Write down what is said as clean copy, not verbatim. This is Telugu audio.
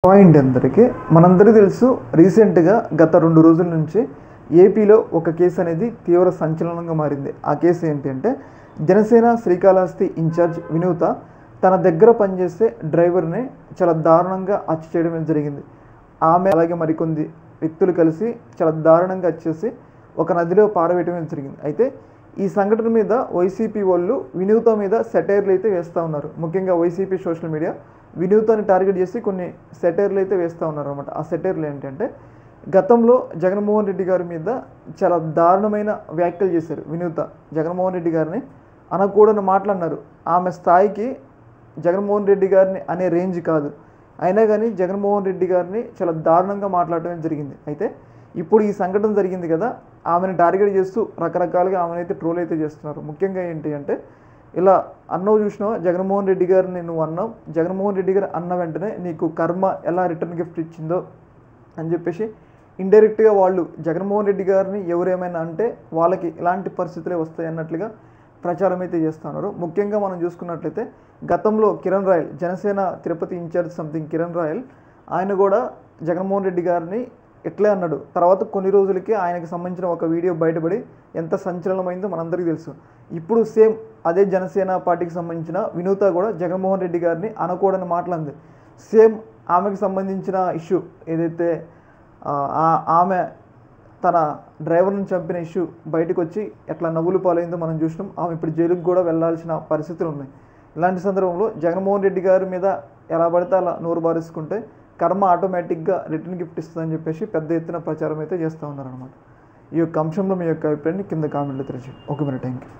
పాయింట్ అందరికీ మనందరికీ తెలుసు రీసెంట్గా గత 2 రోజుల నుంచి ఏపీలో ఒక కేసు అనేది తీవ్ర సంచలనంగా మారింది. ఆ కేసు ఏంటి అంటే జనసేన శ్రీకాళహస్తి ఇన్ఛార్జ్ వినూత తన దగ్గర పనిచేసే డ్రైవర్ని చాలా దారుణంగా హత్య చేయడం జరిగింది. ఆమె అలాగే మరికొంది వ్యక్తులు కలిసి చాలా దారుణంగా వచ్చేసి ఒక నదిలో పారవేయడం జరిగింది. అయితే ఈ సంఘటన మీద వైసీపీ వాళ్ళు వినూత మీద సెటైర్లు అయితే వేస్తూ ఉన్నారు. ముఖ్యంగా వైసీపీ సోషల్ మీడియా వినూతని టార్గెట్ చేసి కొన్ని సెటైర్లు అయితే వేస్తూ ఉన్నారు అనమాట. ఆ సెటైర్లు ఏంటంటే గతంలో జగన్మోహన్ రెడ్డి గారి మీద చాలా దారుణమైన వ్యాఖ్యలు చేశారు వినూత. జగన్మోహన్ రెడ్డి గారిని అనకూడని మాట్లాడినారు. ఆమె స్థాయికి జగన్మోహన్ రెడ్డి గారిని అనే రేంజ్ కాదు, అయినా కానీ జగన్మోహన్ రెడ్డి గారిని చాలా దారుణంగా మాట్లాడటం జరిగింది. అయితే ఇప్పుడు ఈ సంఘటన జరిగింది కదా, ఆమెను టార్గెట్ చేస్తూ రకరకాలుగా ఆమెనైతే ట్రోల్ అయితే చేస్తున్నారు. ముఖ్యంగా ఏంటి అంటే ఇలా అన్నవు చూసినావా, జగన్మోహన్ రెడ్డి గారిని నువ్వు అన్నావు, జగన్మోహన్ రెడ్డి గారు అన్న వెంటనే నీకు కర్మ ఎలా రిటర్న్ గిఫ్ట్ ఇచ్చిందో అని చెప్పేసి ఇండైరెక్ట్గా వాళ్ళు జగన్మోహన్ రెడ్డి గారిని ఎవరేమైనా అంటే వాళ్ళకి ఇలాంటి పరిస్థితులే వస్తాయి అన్నట్లుగా ప్రచారం అయితే చేస్తున్నారు. ముఖ్యంగా మనం చూసుకున్నట్లయితే గతంలో కిరణ్ రాయల్, జనసేన తిరుపతి ఇన్ఛార్జ్ సంథింగ్ కిరణ్ రాయల్, ఆయన కూడా జగన్మోహన్ రెడ్డి గారిని ఎట్లే అన్నాడు. తర్వాత కొన్ని రోజులకి ఆయనకు సంబంధించిన ఒక వీడియో బయటపడి ఎంత సంచలనమైందో మనందరికీ తెలుసు. ఇప్పుడు సేమ్ అదే జనసేన పార్టీకి సంబంధించిన వినూత కూడా జగన్మోహన్ రెడ్డి గారిని అనకూడని మాట్లాడింది. సేమ్ ఆమెకు సంబంధించిన ఇష్యూ ఏదైతే ఆమె తన డ్రైవర్ని చంపిన ఇష్యూ బయటకు వచ్చి ఎట్లా నవ్వులు పాలైందో మనం చూసినాం. ఆమె ఇప్పుడు జైలుకు కూడా వెళ్లాల్సిన పరిస్థితులు ఉన్నాయి. ఇలాంటి సందర్భంలో జగన్మోహన్ రెడ్డి గారి మీద ఎలా పడితే అలా నోరు బారేసుకుంటే కర్మ ఆటోమేటిక్గా రిటర్న్ గిఫ్ట్ ఇస్తుందని చెప్పేసి పెద్ద ఎత్తున ప్రచారం అయితే చేస్తూ ఉన్నారనమాట. ఈ యొక్క అంశంలో మీ యొక్క అభిప్రాయాన్ని కింద కామెంట్లో తెలియజేయండి. ఓకే మరి, థ్యాంక్ యూ.